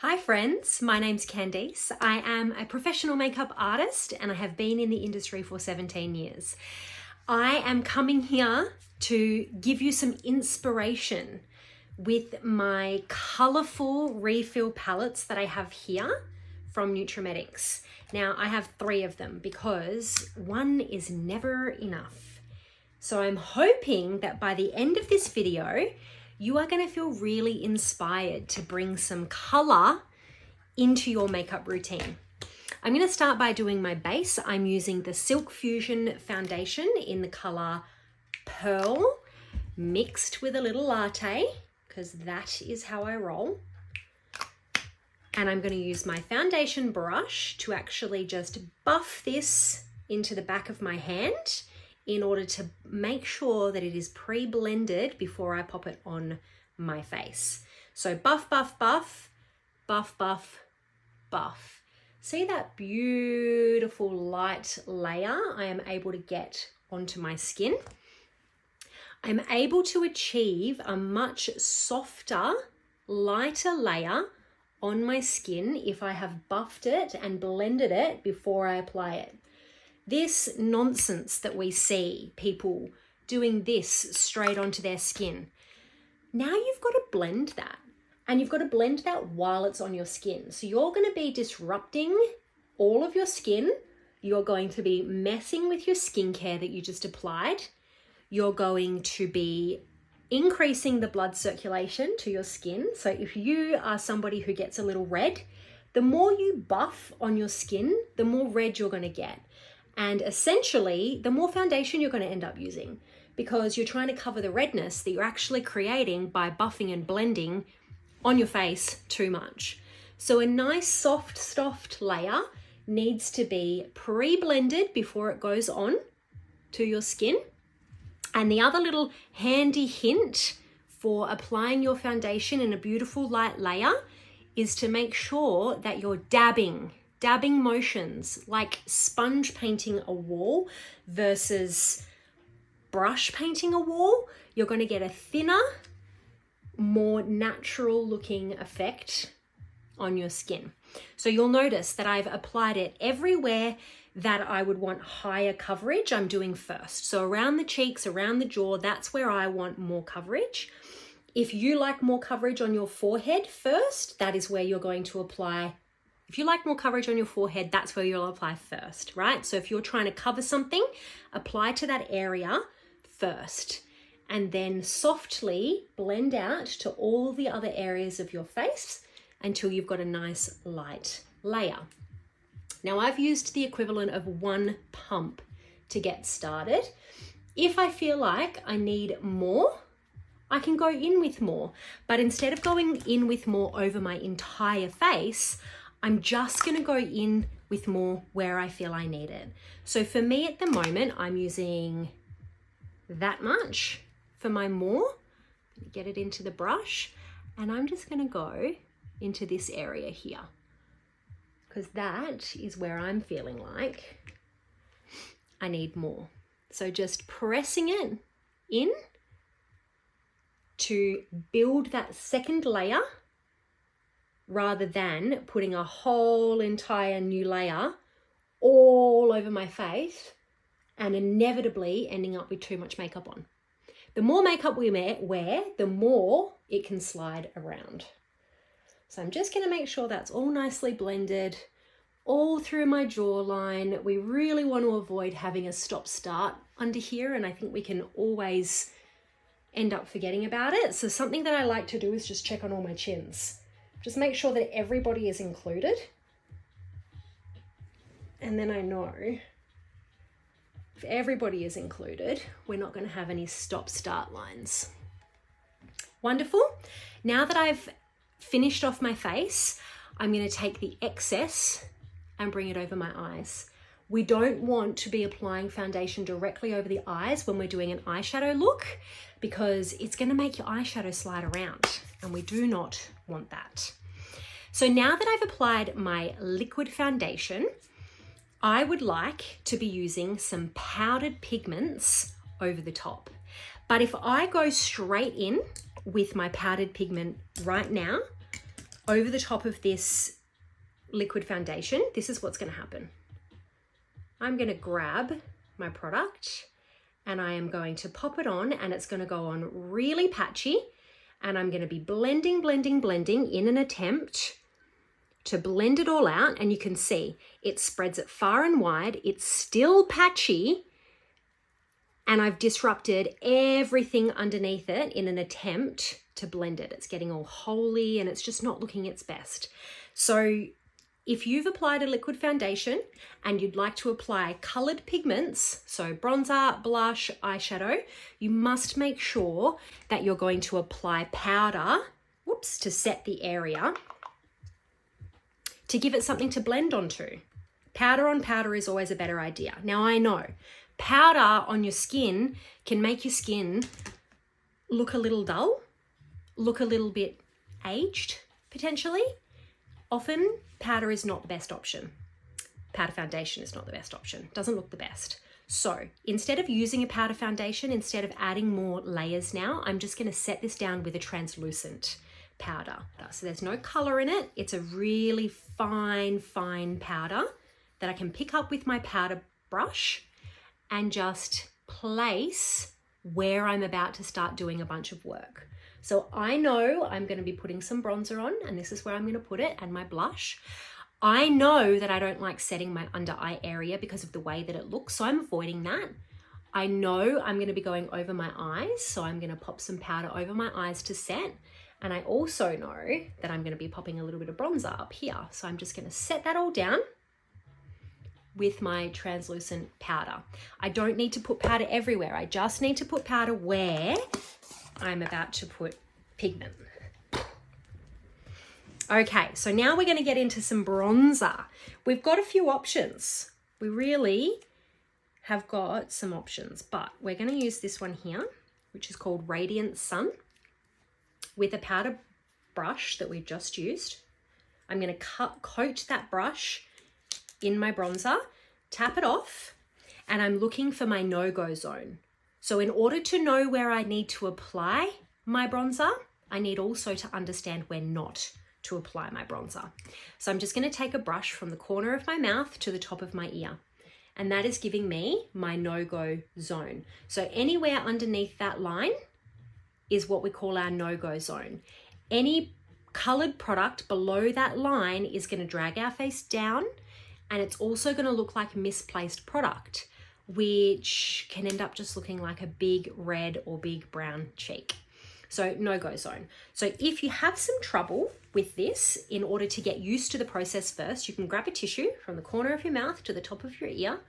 Hi friends, my name's Candice. I am a professional makeup artist and I have been in the industry for 17 years. I am coming here to give you some inspiration with my colourful refill palettes that I have here from Nutrimetics. Now I have 3 of them because one is never enough. So I'm hoping that by the end of this video, you are going to feel really inspired to bring some color into your makeup routine. I'm going to start by doing my base. I'm using the Silk Fusion foundation in the color Pearl mixed with a little latte because that is how I roll. And I'm going to use my foundation brush to actually just buff this into the back of my hand in order to make sure that it is pre-blended before I pop it on my face. So buff, buff, buff, buff, buff, buff. See that beautiful light layer I am able to get onto my skin? I'm able to achieve a much softer, lighter layer on my skin if I have buffed it and blended it before I apply it. This nonsense that we see people doing this straight onto their skin. Now you've got to blend that, and you've got to blend that while it's on your skin. So you're going to be disrupting all of your skin. You're going to be messing with your skincare that you just applied. You're going to be increasing the blood circulation to your skin. So if you are somebody who gets a little red, the more you buff on your skin, the more red you're going to get. And essentially, the more foundation you're going to end up using because you're trying to cover the redness that you're actually creating by buffing and blending on your face too much. So a nice soft layer needs to be pre-blended before it goes on to your skin. And the other little handy hint for applying your foundation in a beautiful light layer is to make sure that you're dabbing motions, like sponge painting a wall versus brush painting a wall. You're going to get a thinner, more natural looking effect on your skin. So you'll notice that I've applied it everywhere that I would want higher coverage. I'm doing first. So around the cheeks, around the jaw, that's where I want more coverage. If you like more coverage on your forehead first, that is where you're going to apply. If you like more coverage on your forehead, that's where you'll apply first, right? So if you're trying to cover something, apply to that area first, and then softly blend out to all the other areas of your face until you've got a nice light layer. Now I've used the equivalent of 1 pump to get started. If I feel like I need more, I can go in with more, but instead of going in with more over my entire face, I'm just going to go in with more where I feel I need it. So for me at the moment, I'm using that much for my more. Get it into the brush, and I'm just going to go into this area here because that is where I'm feeling like I need more. So just pressing it in to build that second layer, rather than putting a whole entire new layer all over my face and inevitably ending up with too much makeup on. The more makeup we wear, the more it can slide around. So I'm just going to make sure that's all nicely blended all through my jawline. We really want to avoid having a stop-start under here, and I think we can always end up forgetting about it. So something that I like to do is just check on all my chins. Just make sure that everybody is included. And then I know if everybody is included, we're not going to have any stop-start lines. Wonderful. Now that I've finished off my face, I'm going to take the excess and bring it over my eyes. We don't want to be applying foundation directly over the eyes when we're doing an eyeshadow look because it's going to make your eyeshadow slide around, and we do not want that. So now that I've applied my liquid foundation, I would like to be using some powdered pigments over the top. But if I go straight in with my powdered pigment right now over the top of this liquid foundation, this is what's going to happen. I'm going to grab my product and I am going to pop it on, and it's going to go on really patchy, and I'm going to be blending, blending, blending in an attempt to blend it all out. And you can see it spreads it far and wide. It's still patchy, and I've disrupted everything underneath it in an attempt to blend it. It's getting all holey and it's just not looking its best. So if you've applied a liquid foundation and you'd like to apply colored pigments, so bronzer, blush, eyeshadow, you must make sure that you're going to apply powder, to set the area, to give it something to blend onto. Powder on powder is always a better idea. Now I know powder on your skin can make your skin look a little dull, look a little bit aged, potentially. Often powder is not the best option. Powder foundation is not the best option. Doesn't look the best. So instead of using a powder foundation, instead of adding more layers now, I'm just going to set this down with a translucent powder. So there's no color in it. It's a really fine, fine powder that I can pick up with my powder brush and just place where I'm about to start doing a bunch of work. So I know I'm going to be putting some bronzer on, and this is where I'm going to put it, and my blush. I know that I don't like setting my under eye area because of the way that it looks, so I'm avoiding that. I know I'm going to be going over my eyes, so I'm going to pop some powder over my eyes to set. And I also know that I'm going to be popping a little bit of bronzer up here. So I'm just going to set that all down with my translucent powder. I don't need to put powder everywhere. I just need to put powder where I'm about to put pigment. Okay, so now we're going to get into some bronzer. We've got a few options. We really have got some options, but we're going to use this one here, which is called Radiant Sun, with a powder brush that we've just used. I'm going to coat that brush in my bronzer, tap it off, and I'm looking for my no-go zone. So in order to know where I need to apply my bronzer, I need also to understand where not to apply my bronzer. So I'm just going to take a brush from the corner of my mouth to the top of my ear, and that is giving me my no-go zone. So anywhere underneath that line is what we call our no-go zone. Any colored product below that line is going to drag our face down, and it's also going to look like misplaced product, which can end up just looking like a big red or big brown cheek. So no-go zone. So if you have some trouble with this, in order to get used to the process first, you can grab a tissue from the corner of your mouth to the top of your ear,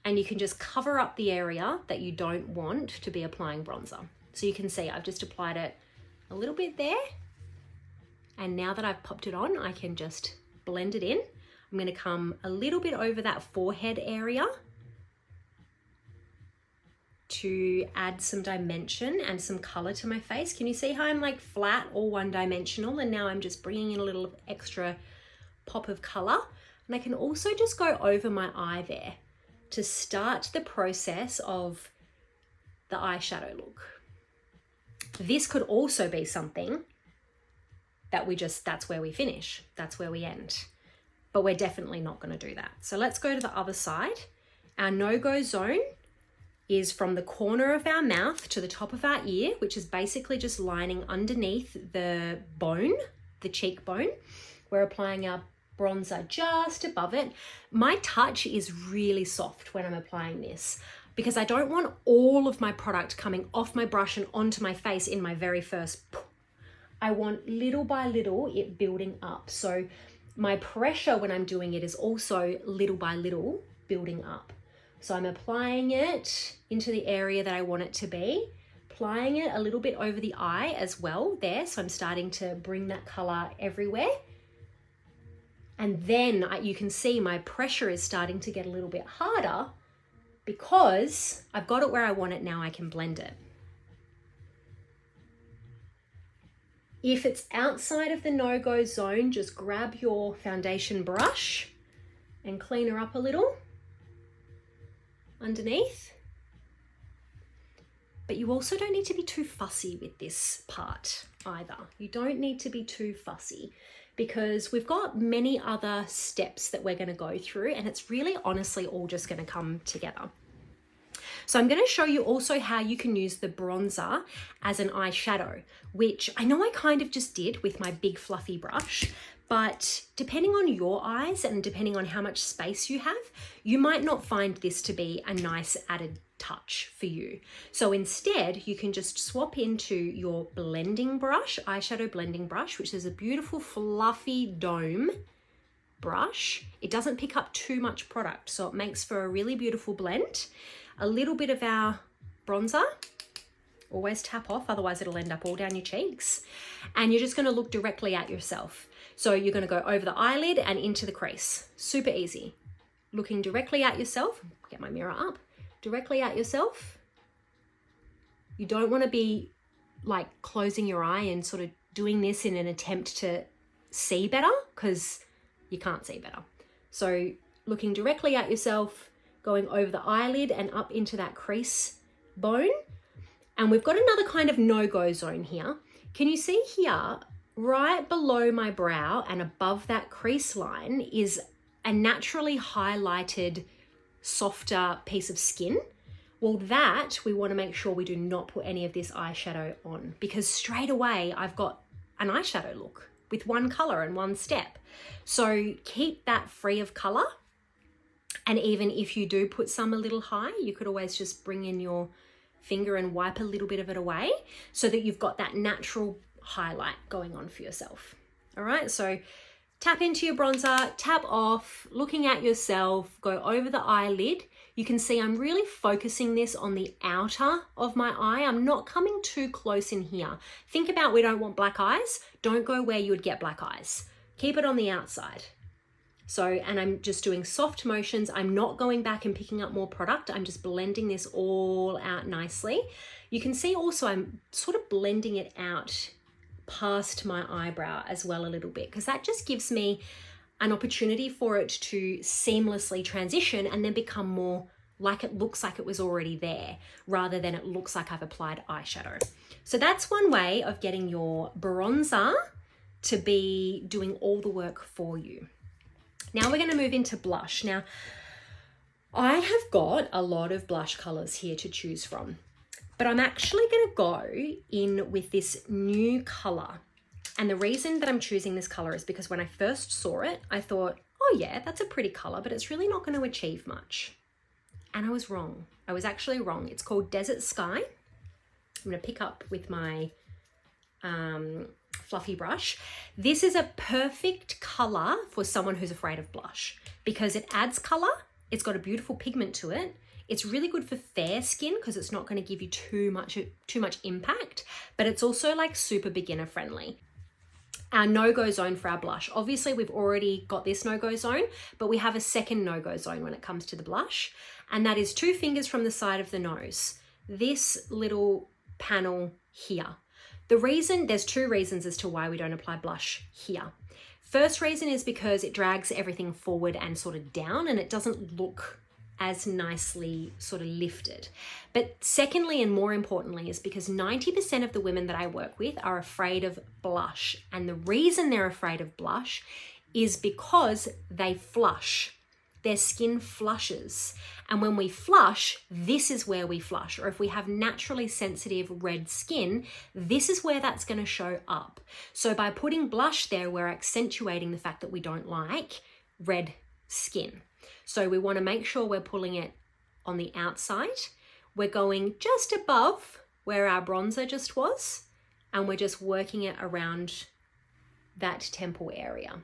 and you can just cover up the area that you don't want to be applying bronzer. So you can see I've just applied it a little bit there, and now that I've popped it on, I can just blend it in. I'm going to come a little bit over that forehead area to add some dimension and some color to my face. Can you see how I'm like flat or one-dimensional, and now I'm just bringing in a little extra pop of color? And I can also just go over my eye there to start the process of the eyeshadow look. This could also be something that that's where we finish, that's where we end. But we're definitely not going to do that. So let's go to the other side. Our no-go zone is from the corner of our mouth to the top of our ear, which is basically just lining underneath the bone, the cheekbone. We're applying our bronzer just above it. My touch is really soft when I'm applying this, because I don't want all of my product coming off my brush and onto my face in my very first. I want little by little it building up. So my pressure when I'm doing it is also little by little building up. So I'm applying it into the area that I want it to be, applying it a little bit over the eye as well there. So I'm starting to bring that color everywhere. And then you can see my pressure is starting to get a little bit harder because I've got it where I want it now. I can blend it. If it's outside of the no-go zone, just grab your foundation brush and clean her up a little underneath. but you also don't need to be too fussy with this part either. You don't need to be too fussy because we've got many other steps that we're going to go through, and it's really honestly all just going to come together. So I'm going to show you also how you can use the bronzer as an eyeshadow, which I know I kind of just did with my big fluffy brush, but depending on your eyes and depending on how much space you have, you might not find this to be a nice added touch for you. So instead, you can just swap into your blending brush, eyeshadow blending brush, which is a beautiful fluffy dome brush. It doesn't pick up too much product, so it makes for a really beautiful blend. A little bit of our bronzer, always tap off, otherwise it'll end up all down your cheeks. And you're just going to look directly at yourself. So you're going to go over the eyelid and into the crease. Super easy. Looking directly at yourself. Get my mirror up. Directly at yourself. You don't want to be like closing your eye and sort of doing this in an attempt to see better, because you can't see better. So looking directly at yourself, going over the eyelid and up into that crease bone. And we've got another kind of no-go zone here. Can you see here, right below my brow and above that crease line is a naturally highlighted, softer piece of skin? Well, that we want to make sure we do not put any of this eyeshadow on, because straight away I've got an eyeshadow look with one color and one step. So keep that free of color. And even if you do put some a little high, you could always just bring in your finger and wipe a little bit of it away so that you've got that natural highlight going on for yourself. All right, so tap into your bronzer, tap off, looking at yourself, go over the eyelid. You can see I'm really focusing this on the outer of my eye. I'm not coming too close in here. Think about, we don't want black eyes. Don't go where you would get black eyes. Keep it on the outside. So, and I'm just doing soft motions. I'm not going back and picking up more product. I'm just blending this all out nicely. You can see also I'm sort of blending it out past my eyebrow as well a little bit, because that just gives me an opportunity for it to seamlessly transition and then become more like it looks like it was already there, rather than it looks like I've applied eyeshadow. So that's one way of getting your bronzer to be doing all the work for you. Now we're going to move into blush. Now, I have got a lot of blush colors here to choose from, but I'm actually going to go in with this new color. And the reason that I'm choosing this color is because when I first saw it, I thought, oh yeah, that's a pretty color, but it's really not going to achieve much. And I was wrong. I was actually wrong. It's called Desert Sky. I'm going to pick up with my fluffy brush. This is a perfect color for someone who's afraid of blush because it adds color. It's got a beautiful pigment to it. It's really good for fair skin because it's not going to give you too much impact, but it's also like super beginner friendly. Our no-go zone for our blush. Obviously, we've already got this no-go zone, but we have a second no-go zone when it comes to the blush, and that is 2 fingers from the side of the nose. This little panel here. There's 2 reasons as to why we don't apply blush here. First reason is because it drags everything forward and sort of down, and it doesn't look as nicely sort of lifted. But secondly, and more importantly, is because 90% of the women that I work with are afraid of blush. And the reason they're afraid of blush is because they flush. Their skin flushes. And when we flush, this is where we flush. Or if we have naturally sensitive red skin, this is where that's going to show up. So by putting blush there, we're accentuating the fact that we don't like red skin. So we want to make sure we're pulling it on the outside. We're going just above where our bronzer just was, and we're just working it around that temple area.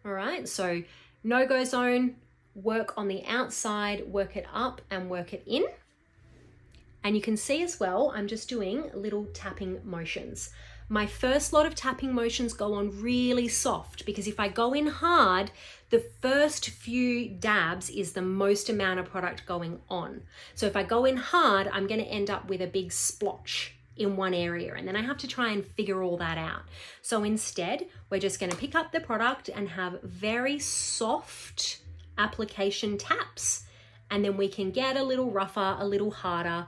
All right, so no-go zone, work on the outside, work it up and work it in. And you can see as well, I'm just doing little tapping motions. My first lot of tapping motions go on really soft because if I go in hard, the first few dabs is the most amount of product going on. So if I go in hard, I'm going to end up with a big splotch in one area, and then I have to try and figure all that out. So instead, we're just going to pick up the product and have very soft application taps, and then we can get a little rougher, a little harder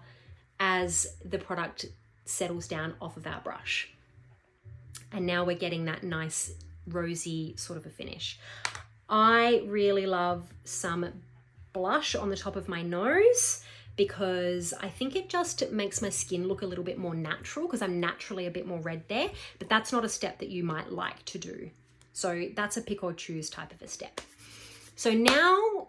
as the product settles down off of our brush. And now we're getting that nice rosy sort of a finish. I really love some blush on the top of my nose because I think it just makes my skin look a little bit more natural because I'm naturally a bit more red there, but that's not a step that you might like to do. So that's a pick or choose type of a step. So now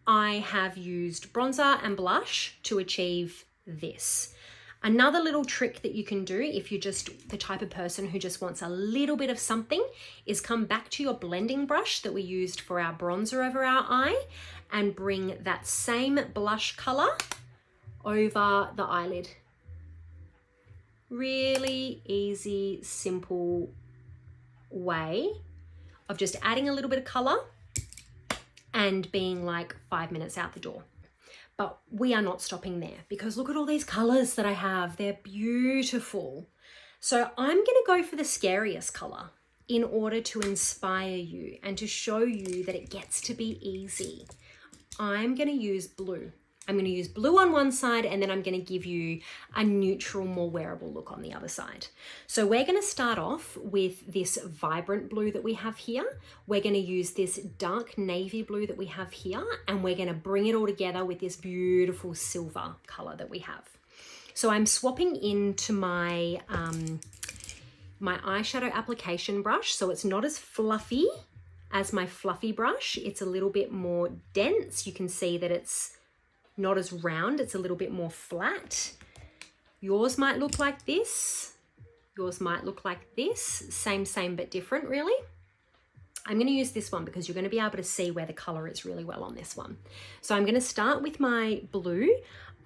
I have used bronzer and blush to achieve this. Another little trick that you can do if you're just the type of person who just wants a little bit of something is come back to your blending brush that we used for our bronzer over our eye and bring that same blush color over the eyelid. Really easy, simple way of just adding a little bit of color and being like 5 minutes out the door. But we are not stopping there because look at all these colors that I have. They're beautiful. So I'm going to go for the scariest color in order to inspire you and to show you that it gets to be easy. I'm going to use blue. I'm going to use blue on one side and then I'm going to give you a neutral, more wearable look on the other side. So we're going to start off with this vibrant blue that we have here. We're going to use this dark navy blue that we have here and we're going to bring it all together with this beautiful silver color that we have. So I'm swapping into my, my eyeshadow application brush. So it's not as fluffy as my fluffy brush. It's a little bit more dense. You can see that it's not as round, it's a little bit more flat. Yours might look like this. Yours might look like this. Same but different really. I'm going to use this one because you're going to be able to see where the color is really well on this one. So I'm going to start with my blue.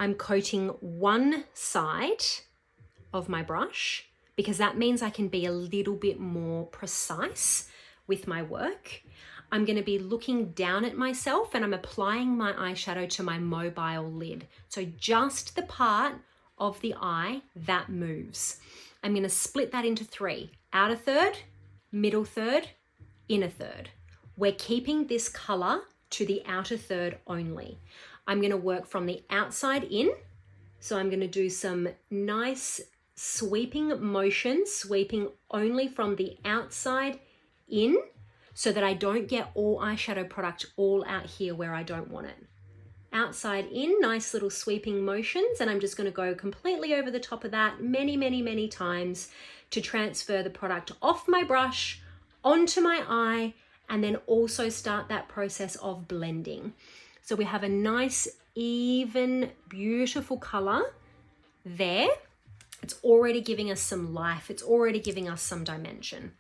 I'm coating one side of my brush because that means I can be a little bit more precise with my work. I'm going to be looking down at myself and I'm applying my eyeshadow to my mobile lid. So just the part of the eye that moves. I'm going to split that into 3. Outer third, middle third, inner third. We're keeping this color to the outer third only. I'm going to work from the outside in. So I'm going to do some nice sweeping motions, sweeping only from the outside in, so that I don't get all eyeshadow product all out here where I don't want it. Outside in, nice little sweeping motions, and I'm just going to go completely over the top of that many times to transfer the product off my brush onto my eye and then also start that process of blending. So we have a nice, even, beautiful color there. It's already giving us some life. It's already giving us some dimension.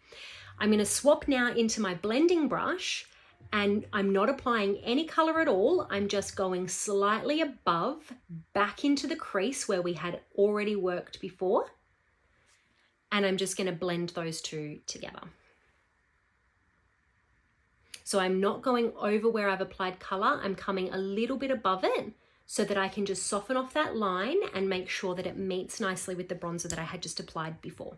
I'm going to swap now into my blending brush and I'm not applying any color at all. I'm just going slightly above back into the crease where we had already worked before. And I'm just going to blend those two together. So I'm not going over where I've applied color. I'm coming a little bit above it so that I can just soften off that line and make sure that it meets nicely with the bronzer that I had just applied before.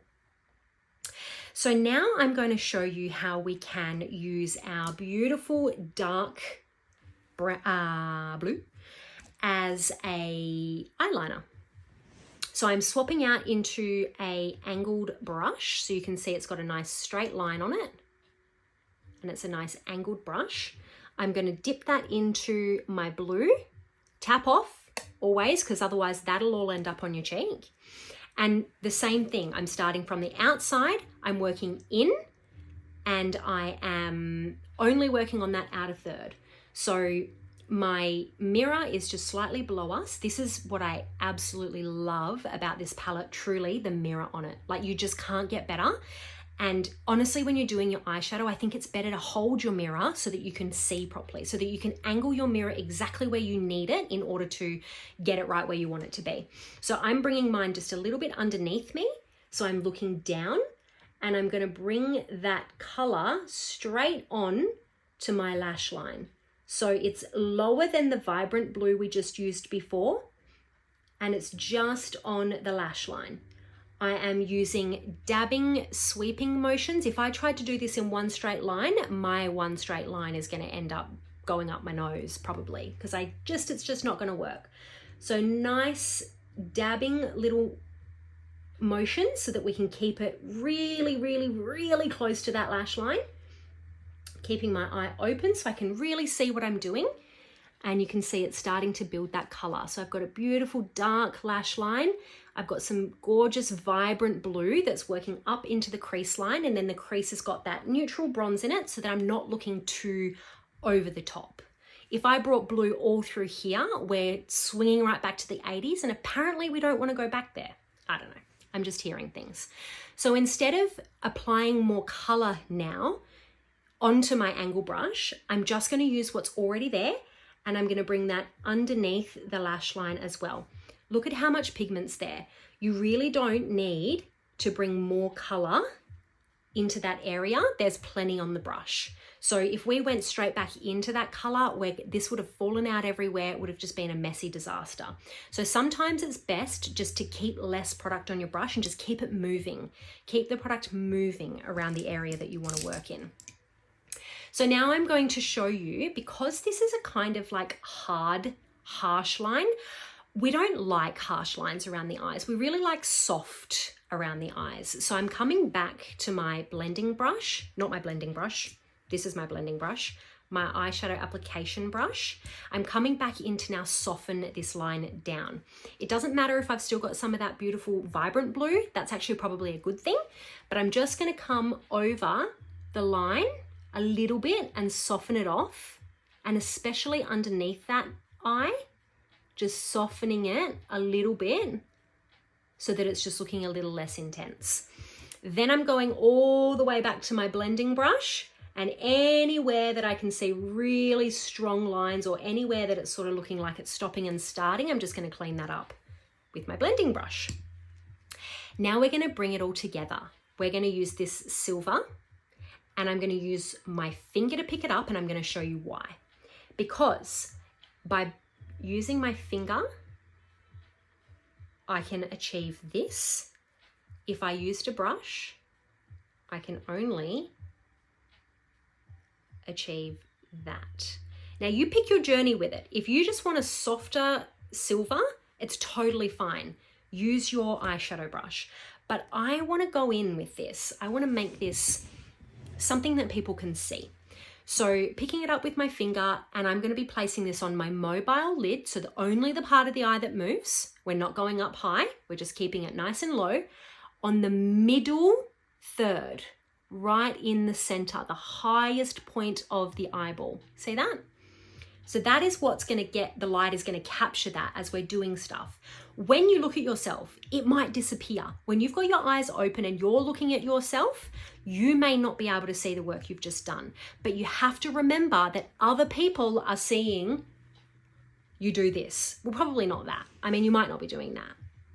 So now I'm going to show you how we can use our beautiful dark blue as a eyeliner. So I'm swapping out into a angled brush. So you can see it's got a nice straight line on it. And it's a nice angled brush. I'm going to dip that into my blue. Tap off always, because otherwise that'll all end up on your cheek. And the same thing, I'm starting from the outside, I'm working in, and I am only working on that outer third. So my mirror is just slightly below us. This is what I absolutely love about this palette, truly, the mirror on it. Like, you just can't get better. And honestly, when you're doing your eyeshadow, I think it's better to hold your mirror so that you can see properly, so that you can angle your mirror exactly where you need it in order to get it right where you want it to be. So I'm bringing mine just a little bit underneath me. So I'm looking down and I'm going to bring that color straight on to my lash line. So it's lower than the vibrant blue we just used before, and it's just on the lash line. I am using dabbing, sweeping motions. If I tried to do this in one straight line, my one straight line is going to end up going up my nose probably, because it's just not going to work. So nice dabbing little motions so that we can keep it really, really, really close to that lash line. Keeping my eye open so I can really see what I'm doing. And you can see it's starting to build that color. So I've got a beautiful dark lash line. I've got some gorgeous vibrant blue that's working up into the crease line, and then the crease has got that neutral bronze in it so that I'm not looking too over the top. If I brought blue all through here, we're swinging right back to the 80s, and apparently we don't want to go back there. I don't know. I'm just hearing things. So instead of applying more color now onto my angle brush, I'm just going to use what's already there, and I'm going to bring that underneath the lash line as well. Look at how much pigment's there. You really don't need to bring more color into that area. There's plenty on the brush. So if we went straight back into that color, where this would have fallen out everywhere, it would have just been a messy disaster. So sometimes it's best just to keep less product on your brush and just keep it moving. Keep the product moving around the area that you want to work in. So now I'm going to show you, because this is a kind of like hard, harsh line, we don't like harsh lines around the eyes. We really like soft around the eyes. So I'm coming back to my blending brush, not my blending brush. This is my blending brush, my eyeshadow application brush. I'm coming back in to now soften this line down. It doesn't matter if I've still got some of that beautiful vibrant blue. That's actually probably a good thing. But I'm just going to come over the line a little bit and soften it off. And especially underneath that eye, just softening it a little bit so that it's just looking a little less intense. Then I'm going all the way back to my blending brush, and anywhere that I can see really strong lines, or anywhere that it's sort of looking like it's stopping and starting, I'm just going to clean that up with my blending brush. Now we're going to bring it all together. We're going to use this silver, and I'm going to use my finger to pick it up, and I'm going to show you why. Because by using my finger, I can achieve this. If I used a brush, I can only achieve that. Now you pick your journey with it. If you just want a softer silver, it's totally fine. Use your eyeshadow brush. But I want to go in with this. I want to make this something that people can see. So picking it up with my finger, and I'm going to be placing this on my mobile lid, so that only the part of the eye that moves. We're not going up high. We're just keeping it nice and low. On the middle third, right in the center, the highest point of the eyeball. See that? So that is what's going to get, the light is going to capture that as we're doing stuff. When you look at yourself, it might disappear. When you've got your eyes open and you're looking at yourself, you may not be able to see the work you've just done. But you have to remember that other people are seeing you do this. Well, probably not that. I mean, you might not be doing that.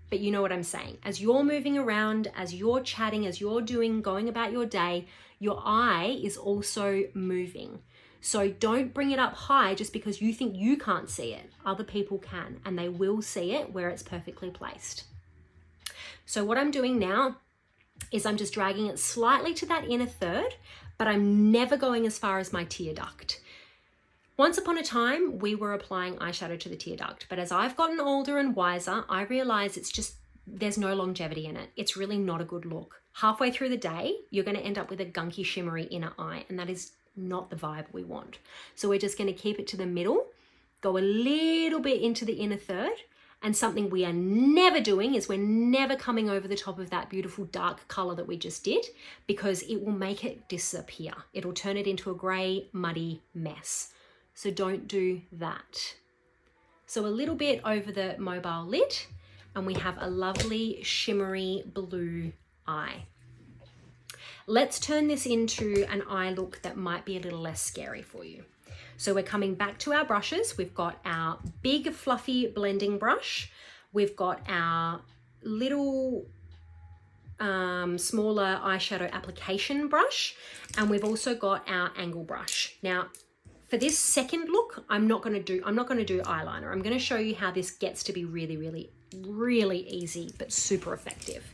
But you know what I'm saying. As you're moving around, as you're chatting, as you're going about your day, your eye is also moving. So don't bring it up high just because you think you can't see it. Other people can, and they will see it where it's perfectly placed. So what I'm doing now is I'm just dragging it slightly to that inner third, but I'm never going as far as my tear duct. Once upon a time, we were applying eyeshadow to the tear duct, but as I've gotten older and wiser, I realize there's no longevity in it. It's really not a good look. Halfway through the day, you're going to end up with a gunky, shimmery inner eye, and that is not the vibe we want. So we're just going to keep it to the middle, go a little bit into the inner third, and something we are never doing is we're never coming over the top of that beautiful dark color that we just did, because it will make it disappear. It'll turn it into a gray, muddy mess. So don't do that. So a little bit over the mobile lid, and we have a lovely shimmery blue eye. Let's turn this into an eye look that might be a little less scary for you. So we're coming back to our brushes. We've got our big fluffy blending brush. We've got our little smaller eyeshadow application brush, and we've also got our angle brush. Now, for this second look, I'm not going to do eyeliner. I'm going to show you how this gets to be really, really, really easy, but super effective.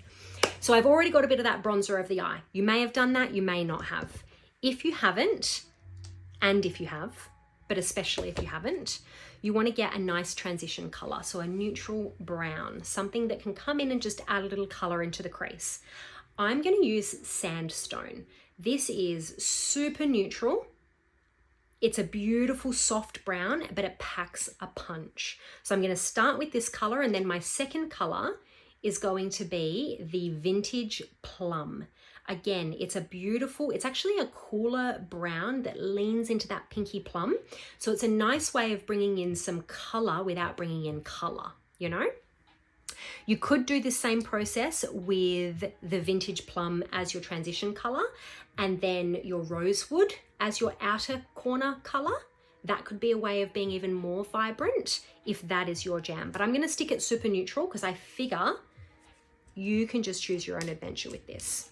So I've already got a bit of that bronzer over the eye. You may have done that, you may not have. If you haven't, and if you have, but especially if you haven't, you want to get a nice transition color. So a neutral brown, something that can come in and just add a little color into the crease. I'm going to use Sandstone. This is super neutral. It's a beautiful soft brown, but it packs a punch. So I'm going to start with this color, and then my second color is going to be the Vintage Plum. Again, it's a beautiful, it's actually a cooler brown that leans into that pinky plum. So it's a nice way of bringing in some color without bringing in color, you know? You could do the same process with the Vintage Plum as your transition color, and then your Rosewood as your outer corner color. That could be a way of being even more vibrant if that is your jam. But I'm going to stick it super neutral because I figure you can just choose your own adventure with this.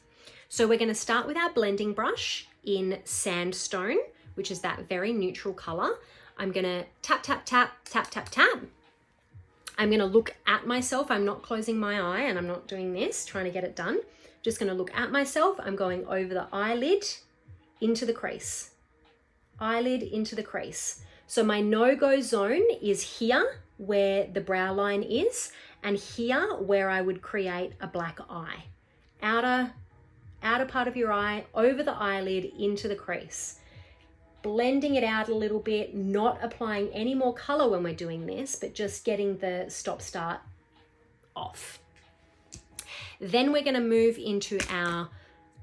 So we're going to start with our blending brush in Sandstone, which is that very neutral color. I'm going to tap, tap, tap, tap, tap, tap. I'm going to look at myself. I'm not closing my eye and I'm not doing this, trying to get it done. Just going to look at myself. I'm going over the eyelid into the crease. Eyelid into the crease. So my no-go zone is here where the brow line is, and here where I would create a black eye. Outer part of your eye, over the eyelid, into the crease. Blending it out a little bit, not applying any more color when we're doing this, but just getting the stop-start off. Then we're going to move into our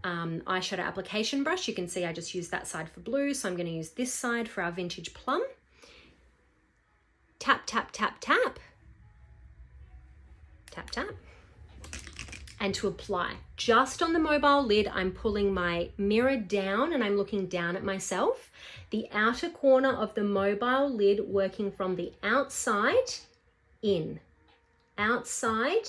eyeshadow application brush. You can see I just used that side for blue, so I'm going to use this side for our Vintage Plum. Tap, tap, tap, tap. Tap, tap. And to apply, just on the mobile lid, I'm pulling my mirror down and I'm looking down at myself. The outer corner of the mobile lid working from the outside in, outside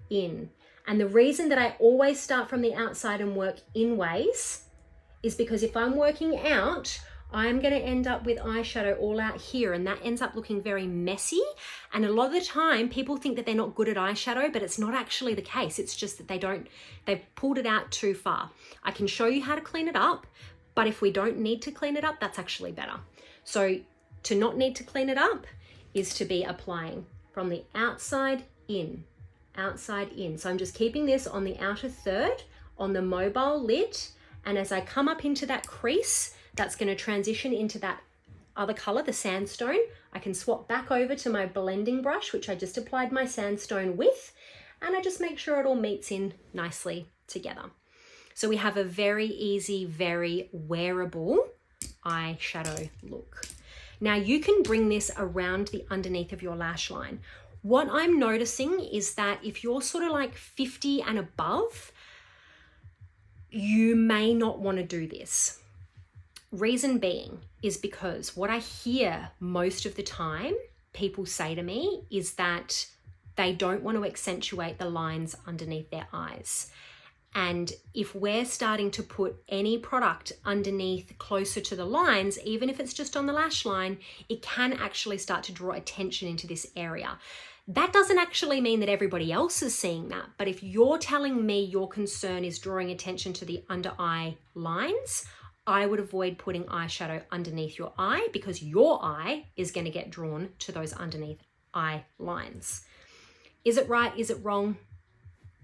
in. And the reason that I always start from the outside and work inways is because if I'm working out, I'm going to end up with eyeshadow all out here, and that ends up looking very messy. And a lot of the time people think that they're not good at eyeshadow, but it's not actually the case. It's just that they've pulled it out too far. I can show you how to clean it up, but if we don't need to clean it up, that's actually better. So to not need to clean it up is to be applying from the outside in, outside in. So I'm just keeping this on the outer third on the mobile lid. And as I come up into that crease, that's going to transition into that other color, the Sandstone. I can swap back over to my blending brush, which I just applied my Sandstone with, and I just make sure it all meets in nicely together. So we have a very easy, very wearable eyeshadow look. Now you can bring this around the underneath of your lash line. What I'm noticing is that if you're sort of like 50 and above, you may not want to do this. Reason being is because what I hear most of the time people say to me is that they don't want to accentuate the lines underneath their eyes. And if we're starting to put any product underneath closer to the lines, even if it's just on the lash line, it can actually start to draw attention into this area. That doesn't actually mean that everybody else is seeing that, but if you're telling me your concern is drawing attention to the under eye lines, I would avoid putting eyeshadow underneath your eye because your eye is going to get drawn to those underneath eye lines. Is it right? Is it wrong?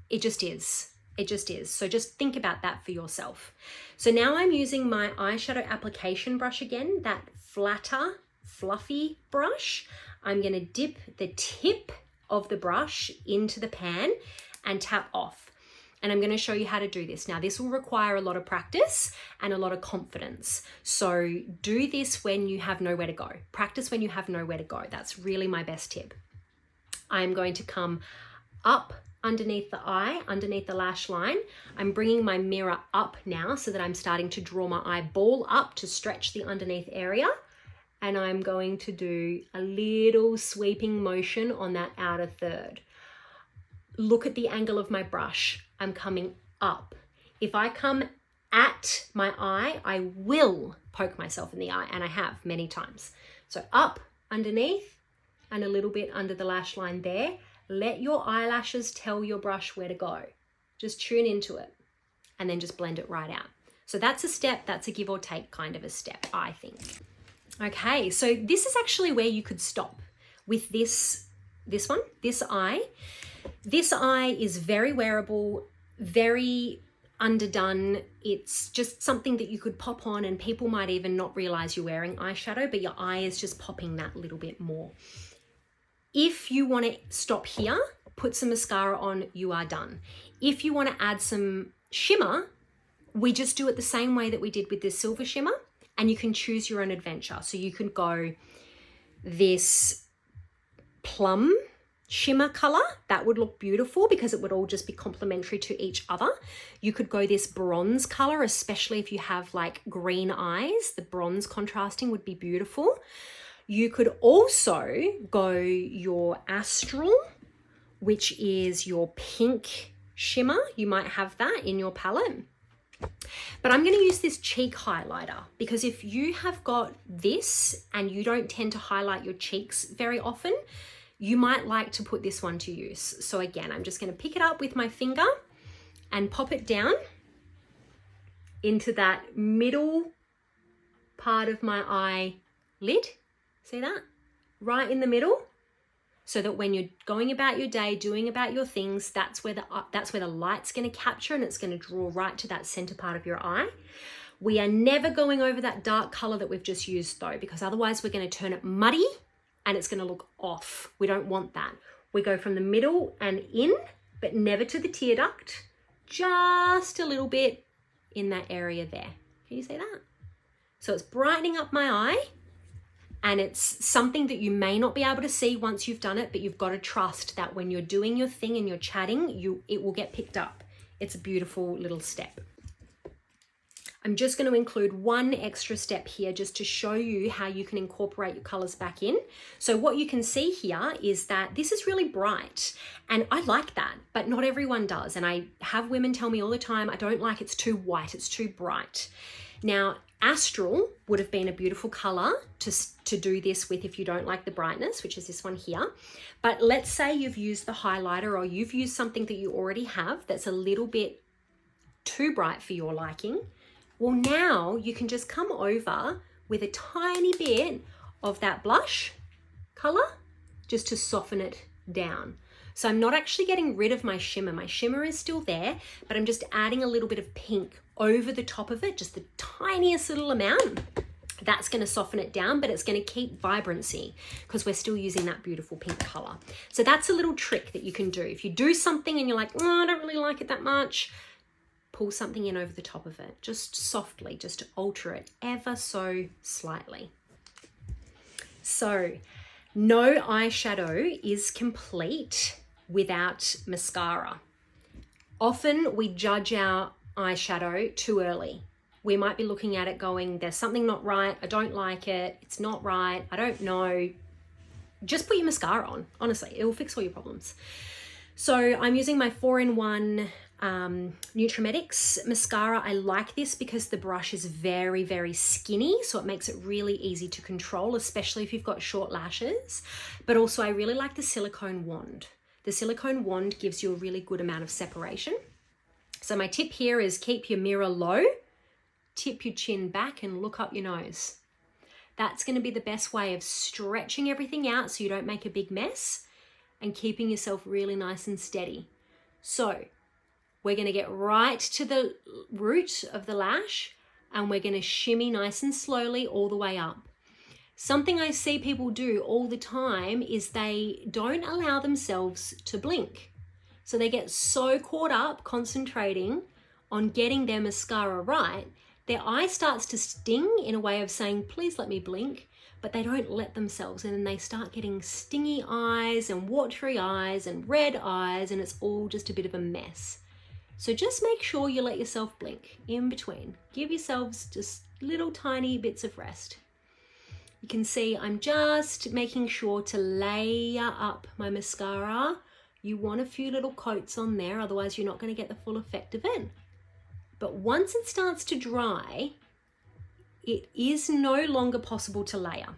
It just is. It just is. So just think about that for yourself. So now I'm using my eyeshadow application brush again, that flatter, fluffy brush. I'm going to dip the tip of the brush into the pan and tap off. And I'm going to show you how to do this. Now, this will require a lot of practice and a lot of confidence. So do this when you have nowhere to go. Practice when you have nowhere to go. That's really my best tip. I'm going to come up underneath the eye, underneath the lash line. I'm bringing my mirror up now so that I'm starting to draw my eyeball up to stretch the underneath area. And I'm going to do a little sweeping motion on that outer third. Look at the angle of my brush. I'm coming up. If I come at my eye, I will poke myself in the eye, and I have many times. So up, underneath, and a little bit under the lash line there. Let your eyelashes tell your brush where to go. Just tune into it and then just blend it right out. So that's a step, that's a give or take kind of a step, I think. Okay, so this is actually where you could stop with this one, this eye. This eye is very wearable, very underdone. It's just something that you could pop on and people might even not realize you're wearing eyeshadow, but your eye is just popping that little bit more. If you want to stop here, put some mascara on, you are done. If you want to add some shimmer, we just do it the same way that we did with this silver shimmer, and you can choose your own adventure. So you can go this plum shimmer color, that would look beautiful because it would all just be complementary to each other. You could go this bronze color, especially if you have like green eyes, the bronze contrasting would be beautiful. You could also go your Astral, which is your pink shimmer. You might have that in your palette. But I'm going to use this cheek highlighter because if you have got this and you don't tend to highlight your cheeks very often, you might like to put this one to use. So again, I'm just going to pick it up with my finger and pop it down into that middle part of my eyelid. See that? Right in the middle. So that when you're going about your day, doing about your things, that's where the light's going to capture and it's going to draw right to that center part of your eye. We are never going over that dark color that we've just used though, because otherwise we're going to turn it muddy and it's going to look off. We don't want that. We go from the middle and in, but never to the tear duct, just a little bit in that area there. Can you see that? So it's brightening up my eye. And it's something that you may not be able to see once you've done it, but you've got to trust that when you're doing your thing and you're chatting, it will get picked up. It's a beautiful little step. I'm just going to include one extra step here just to show you how you can incorporate your colors back in. So what you can see here is that this is really bright and I like that, but not everyone does. And I have women tell me all the time, I don't like it's too white, it's too bright. Now, Astral would have been a beautiful color to do this with if you don't like the brightness, which is this one here. But let's say you've used the highlighter or you've used something that you already have that's a little bit too bright for your liking. Well, now you can just come over with a tiny bit of that blush color just to soften it down. So I'm not actually getting rid of my shimmer. My shimmer is still there, but I'm just adding a little bit of pink over the top of it, just the tiniest little amount. That's going to soften it down, but it's going to keep vibrancy because we're still using that beautiful pink color. So that's a little trick that you can do. If you do something and you're like, oh, I don't really like it that much, pull something in over the top of it, just softly, just to alter it ever so slightly. So no eyeshadow is complete without mascara. Often we judge our eyeshadow too early. We might be looking at it going, there's something not right, I don't like it, it's not right, I don't know. Just put your mascara on, honestly, it will fix all your problems. So I'm using my 4-in-1 Nutrimetics mascara. I like this because the brush is very, very skinny, so it makes it really easy to control, especially if you've got short lashes. But also I really like the silicone wand. The silicone wand gives you a really good amount of separation. So my tip here is keep your mirror low, tip your chin back and look up your nose. That's going to be the best way of stretching everything out so you don't make a big mess and keeping yourself really nice and steady. So we're going to get right to the root of the lash and we're going to shimmy nice and slowly all the way up. Something I see people do all the time is they don't allow themselves to blink. So they get so caught up concentrating on getting their mascara right, their eye starts to sting in a way of saying, please let me blink, but they don't let themselves, and then they start getting stingy eyes and watery eyes and red eyes, and it's all just a bit of a mess. So just make sure you let yourself blink in between. Give yourselves just little tiny bits of rest. You can see I'm just making sure to layer up my mascara. You want a few little coats on there, otherwise you're not going to get the full effect of it. But once it starts to dry, it is no longer possible to layer.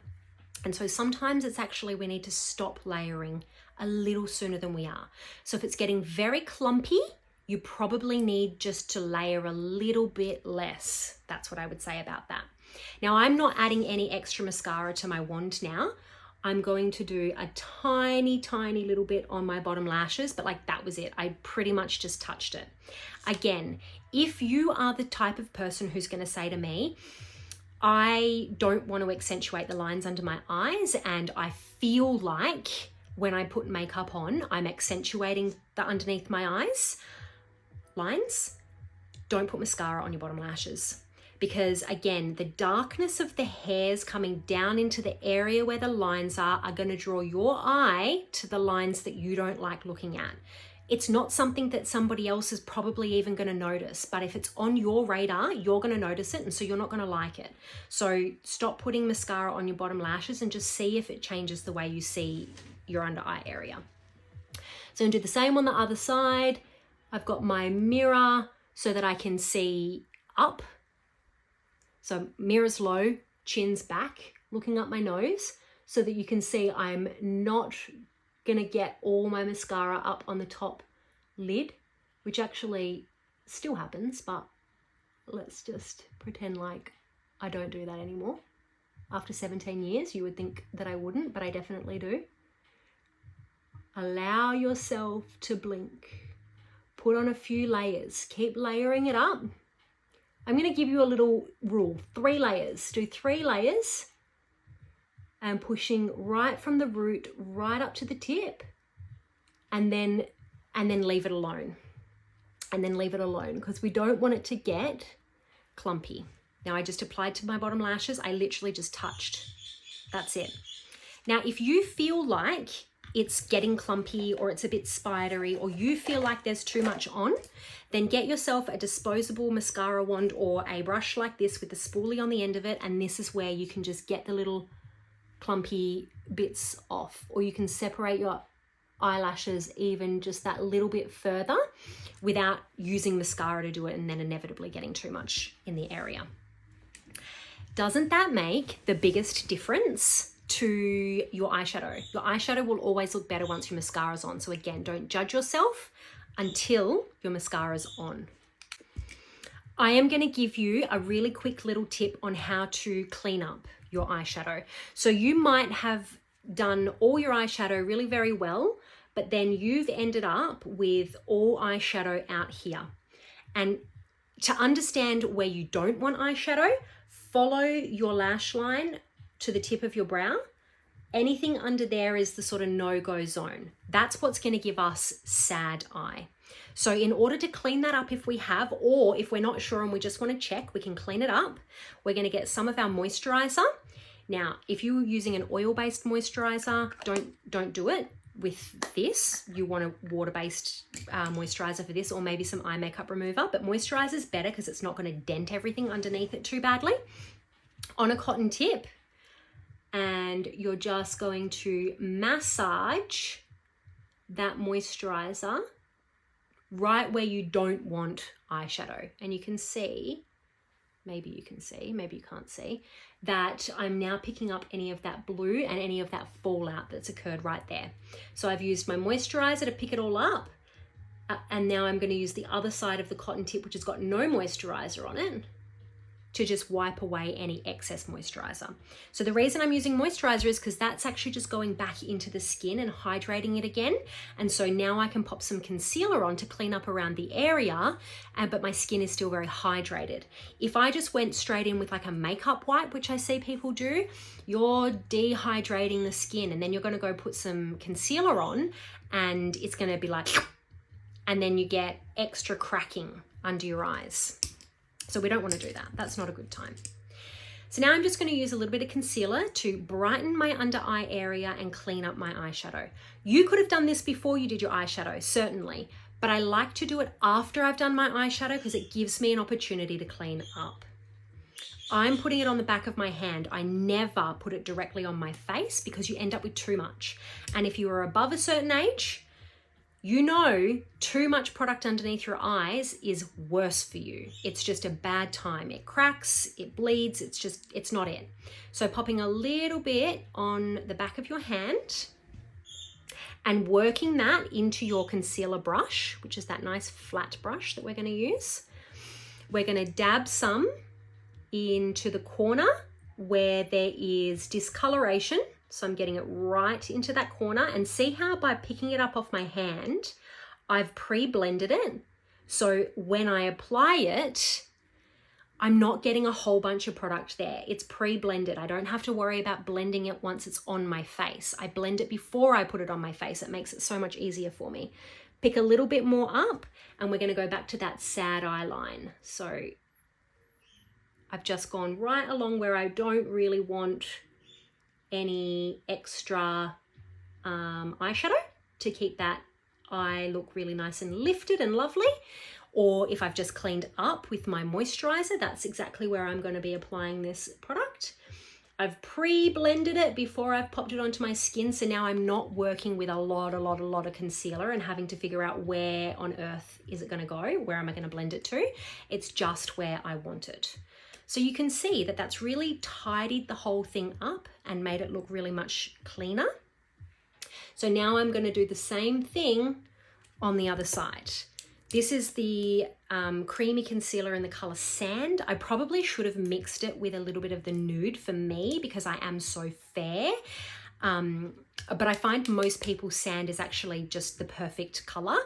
And so sometimes it's actually we need to stop layering a little sooner than we are. So if it's getting very clumpy, you probably need just to layer a little bit less. That's what I would say about that. Now, I'm not adding any extra mascara to my wand now. I'm going to do a tiny, tiny little bit on my bottom lashes, but like that was it. I pretty much just touched it. Again, if you are the type of person who's going to say to me, I don't want to accentuate the lines under my eyes, and I feel like when I put makeup on, I'm accentuating the underneath my eyes lines, don't put mascara on your bottom lashes. Because again, the darkness of the hairs coming down into the area where the lines are going to draw your eye to the lines that you don't like looking at. It's not something that somebody else is probably even going to notice, but if it's on your radar, you're going to notice it, and so you're not going to like it. So stop putting mascara on your bottom lashes and just see if it changes the way you see your under eye area. So I'm going to do the same on the other side. I've got my mirror so that I can see up. So mirror's low, chin's back, looking up my nose so that you can see I'm not gonna get all my mascara up on the top lid, which actually still happens, but let's just pretend like I don't do that anymore. After 17 years, you would think that I wouldn't, but I definitely do. Allow yourself to blink. Put on a few layers, keep layering it up. I'm going to give you a little rule, 3 layers. Do 3 layers and pushing right from the root right up to the tip, and then leave it alone. And then leave it alone because we don't want it to get clumpy. Now I just applied to my bottom lashes. I literally just touched. That's it. Now, if you feel like it's getting clumpy or it's a bit spidery or you feel like there's too much on, then get yourself a disposable mascara wand or a brush like this with the spoolie on the end of it, and this is where you can just get the little clumpy bits off, or you can separate your eyelashes even just that little bit further without using mascara to do it and then inevitably getting too much in the area. Doesn't that make the biggest difference to your eyeshadow? Your eyeshadow will always look better once your mascara's on. So again, don't judge yourself until your mascara's on. I am going to give you a really quick little tip on how to clean up your eyeshadow. So you might have done all your eyeshadow really very well, but then you've ended up with all eyeshadow out here. And to understand where you don't want eyeshadow, follow your lash line to the tip of your brow. Anything under there is the sort of no-go zone. That's what's going to give us sad eye. So in order to clean that up, if we have, or if we're not sure and we just want to check, we can clean it up. We're going to get some of our moisturizer. Now, if you're using an oil-based moisturizer, don't do it with this. You want a water-based moisturizer for this, or maybe some eye makeup remover, but moisturizer is better because it's not going to dent everything underneath it too badly. On a cotton tip, and you're just going to massage that moisturizer right where you don't want eyeshadow. And you can see, maybe you can see, maybe you can't see, that I'm now picking up any of that blue and any of that fallout that's occurred right there. So I've used my moisturizer to pick it all up. And now I'm going to use the other side of the cotton tip, which has got no moisturizer on it, to just wipe away any excess moisturizer. So the reason I'm using moisturizer is because that's actually just going back into the skin and hydrating it again. And so now I can pop some concealer on to clean up around the area, but my skin is still very hydrated. If I just went straight in with like a makeup wipe, which I see people do, you're dehydrating the skin, and then you're gonna go put some concealer on and it's gonna be like, and then you get extra cracking under your eyes. So we don't want to do that. That's not a good time. So now I'm just going to use a little bit of concealer to brighten my under eye area and clean up my eyeshadow. You could have done this before you did your eyeshadow, certainly, but I like to do it after I've done my eyeshadow because it gives me an opportunity to clean up. I'm putting it on the back of my hand. I never put it directly on my face because you end up with too much. And if you are above a certain age, you know too much product underneath your eyes is worse for you. It's just a bad time. It cracks, it bleeds, it's not it. So popping a little bit on the back of your hand and working that into your concealer brush, which is that nice flat brush that we're going to use. We're going to dab some into the corner where there is discoloration. So I'm getting it right into that corner, and see how by picking it up off my hand, I've pre-blended it. So when I apply it, I'm not getting a whole bunch of product there. It's pre-blended. I don't have to worry about blending it once it's on my face. I blend it before I put it on my face. It makes it so much easier for me. Pick a little bit more up, and we're going to go back to that sad eye line. So I've just gone right along where I don't really want any extra eyeshadow to keep that eye look really nice and lifted and lovely. Or if I've just cleaned up with my moisturizer, that's exactly where I'm going to be applying this product. I've pre-blended it before I've popped it onto my skin, so now I'm not working with a lot of concealer and having to figure out where on earth is it going to go, where am I going to blend it to. It's just where I want it. So you can see that that's really tidied the whole thing up and made it look really much cleaner. So now I'm going to do the same thing on the other side. This is the creamy concealer in the color Sand. I probably should have mixed it with a little bit of the nude for me because I am so fair. But I find most people Sand is actually just the perfect color.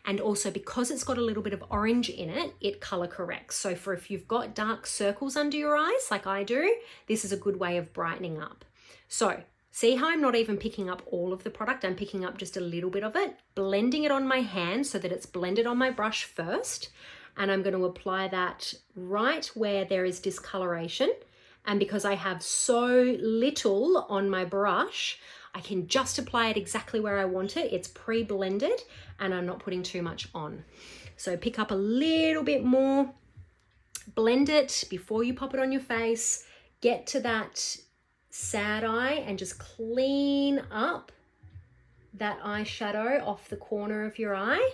And also because it's got a little bit of orange in it, it color corrects. So for if you've got dark circles under your eyes like I do, this is a good way of brightening up. So see how I'm not even picking up all of the product? I'm picking up just a little bit of it, blending it on my hand so that it's blended on my brush first. And I'm going to apply that right where there is discoloration. And because I have so little on my brush, I can just apply it exactly where I want it. It's pre-blended and I'm not putting too much on. So pick up a little bit more, blend it before you pop it on your face, get to that sad eye and just clean up that eyeshadow off the corner of your eye,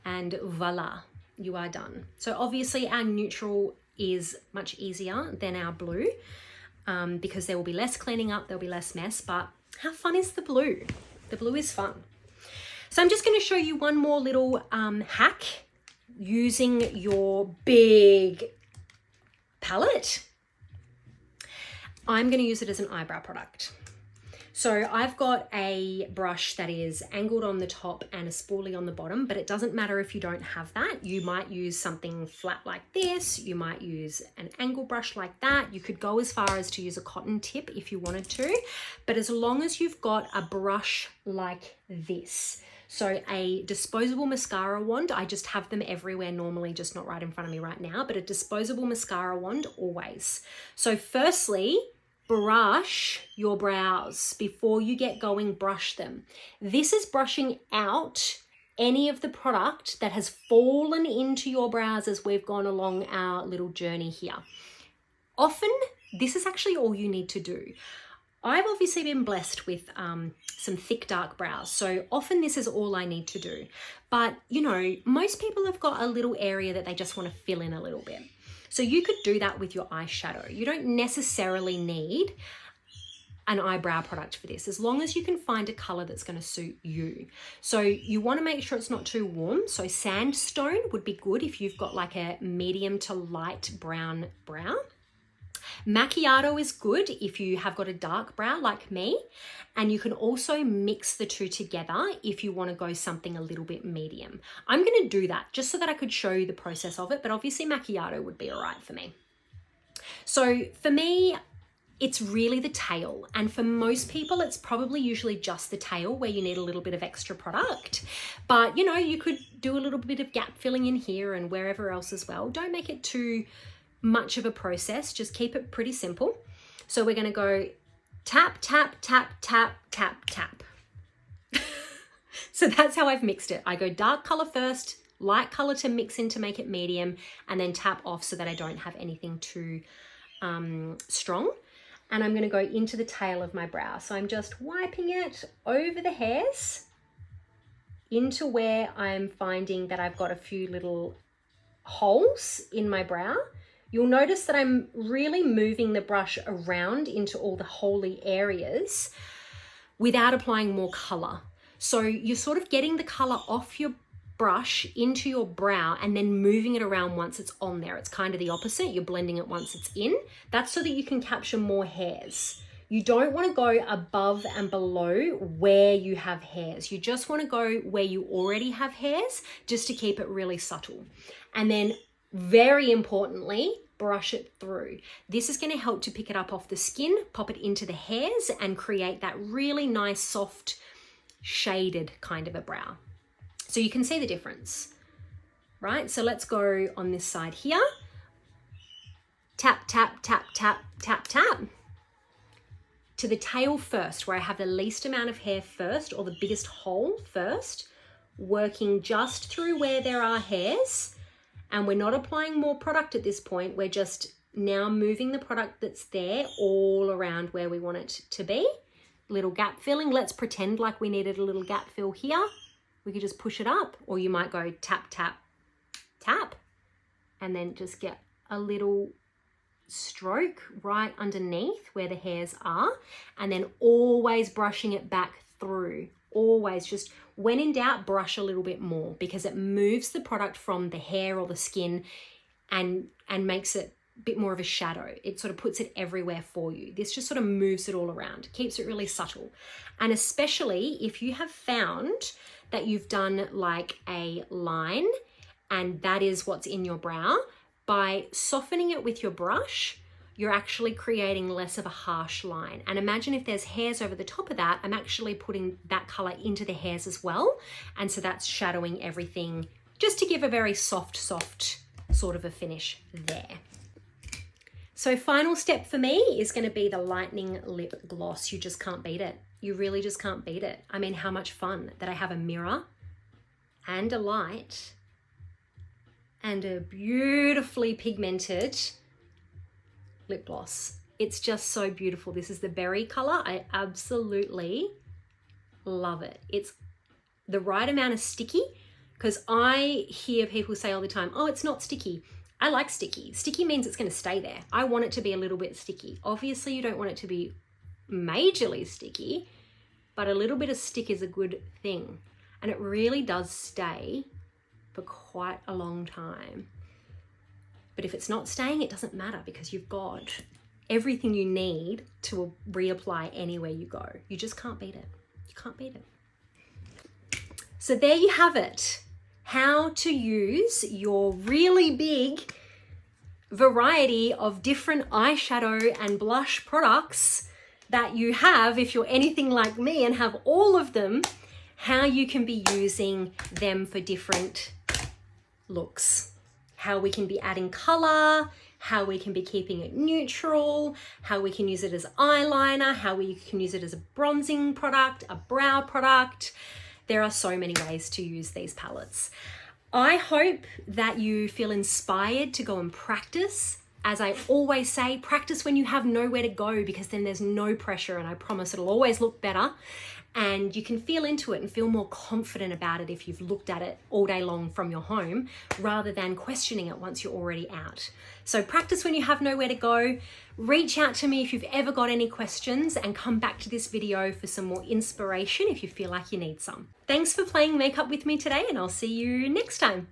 and voila, you are done. So obviously our neutral is much easier than our blue because there will be less cleaning up, there'll be less mess, but how fun is the blue? The blue is fun. So I'm just going to show you one more little hack using your big palette. I'm going to use it as an eyebrow product. So I've got a brush that is angled on the top and a spoolie on the bottom, but it doesn't matter if you don't have that. You might use something flat like this. You might use an angle brush like that. You could go as far as to use a cotton tip if you wanted to, but as long as you've got a brush like this. So a disposable mascara wand, I just have them everywhere normally, just not right in front of me right now, but a disposable mascara wand always. So firstly, brush your brows. Before you get going, brush them. This is brushing out any of the product that has fallen into your brows as we've gone along our little journey here. Often, this is actually all you need to do. I've obviously been blessed with some thick, dark brows, so often this is all I need to do. But, you know, most people have got a little area that they just want to fill in a little bit. So you could do that with your eyeshadow. You don't necessarily need an eyebrow product for this, as long as you can find a color that's going to suit you. So you want to make sure it's not too warm. So sandstone would be good if you've got like a medium to light brown brow. Macchiato is good if you have got a dark brow like me, and you can also mix the two together if you want to go something a little bit medium. I'm going to do that just so that I could show you the process of it, but obviously macchiato would be all right for me. So for me, it's really the tail, and for most people it's probably usually just the tail where you need a little bit of extra product, but you know, you could do a little bit of gap filling in here and wherever else as well. Don't make it too much of a process, just keep it pretty simple. So we're going to go tap, tap, tap, tap, tap, tap. So that's how I've mixed it. I go dark color first, light color to mix in to make it medium, and then tap off so that I don't have anything too strong. And I'm going to go into the tail of my brow. So I'm just wiping it over the hairs into where I'm finding that I've got a few little holes in my brow. You'll notice that I'm really moving the brush around into all the holy areas without applying more color. So you're sort of getting the color off your brush into your brow and then moving it around once it's on there. It's kind of the opposite. You're blending it once it's in. That's so that you can capture more hairs. You don't want to go above and below where you have hairs. You just want to go where you already have hairs, just to keep it really subtle. And then very importantly, brush it through. This is going to help to pick it up off the skin, pop it into the hairs, and create that really nice, soft, shaded kind of a brow. So you can see the difference, right? So let's go on this side here. Tap, tap, tap, tap, tap, tap. To the tail first, where I have the least amount of hair first, or the biggest hole first, working just through where there are hairs. And we're not applying more product at this point. We're just now moving the product that's there all around where we want it to be. Little gap filling. Let's pretend like we needed a little gap fill here. We could just push it up, or you might go tap, tap, tap, and then just get a little stroke right underneath where the hairs are, and then always brushing it back through. Always just, when in doubt, brush a little bit more, because it moves the product from the hair or the skin and makes it a bit more of a shadow. It sort of puts it everywhere for you. This just sort of moves it all around, keeps it really subtle. And especially if you have found that you've done like a line and that is what's in your brow, by softening it with your brush, you're actually creating less of a harsh line. And imagine if there's hairs over the top of that, I'm actually putting that color into the hairs as well. And so that's shadowing everything, just to give a very soft sort of a finish there. So final step for me is going to be the lightning lip gloss. You just can't beat it. You really just can't beat it. I mean, how much fun that I have a mirror and a light and a beautifully pigmented lip gloss. It's just so beautiful. This is the berry color. I absolutely love it. It's the right amount of sticky, because I hear people say all the time, oh, it's not sticky. I like sticky. Sticky means it's going to stay there. I want it to be a little bit sticky. Obviously, you don't want it to be majorly sticky, but a little bit of stick is a good thing. And it really does stay for quite a long time. But if it's not staying, it doesn't matter, because you've got everything you need to reapply anywhere you go. You just can't beat it. You can't beat it. So there you have it. How to use your really big variety of different eyeshadow and blush products that you have, if you're anything like me and have all of them, how you can be using them for different looks. How we can be adding color, how we can be keeping it neutral, how we can use it as eyeliner, how we can use it as a bronzing product, a brow product. There are so many ways to use these palettes. I hope that you feel inspired to go and practice. As I always say, practice when you have nowhere to go, because then there's no pressure, and I promise it'll always look better. And you can feel into it and feel more confident about it if you've looked at it all day long from your home, rather than questioning it once you're already out. So practice when you have nowhere to go. Reach out to me if you've ever got any questions, and come back to this video for some more inspiration if you feel like you need some. Thanks for playing makeup with me today, and I'll see you next time.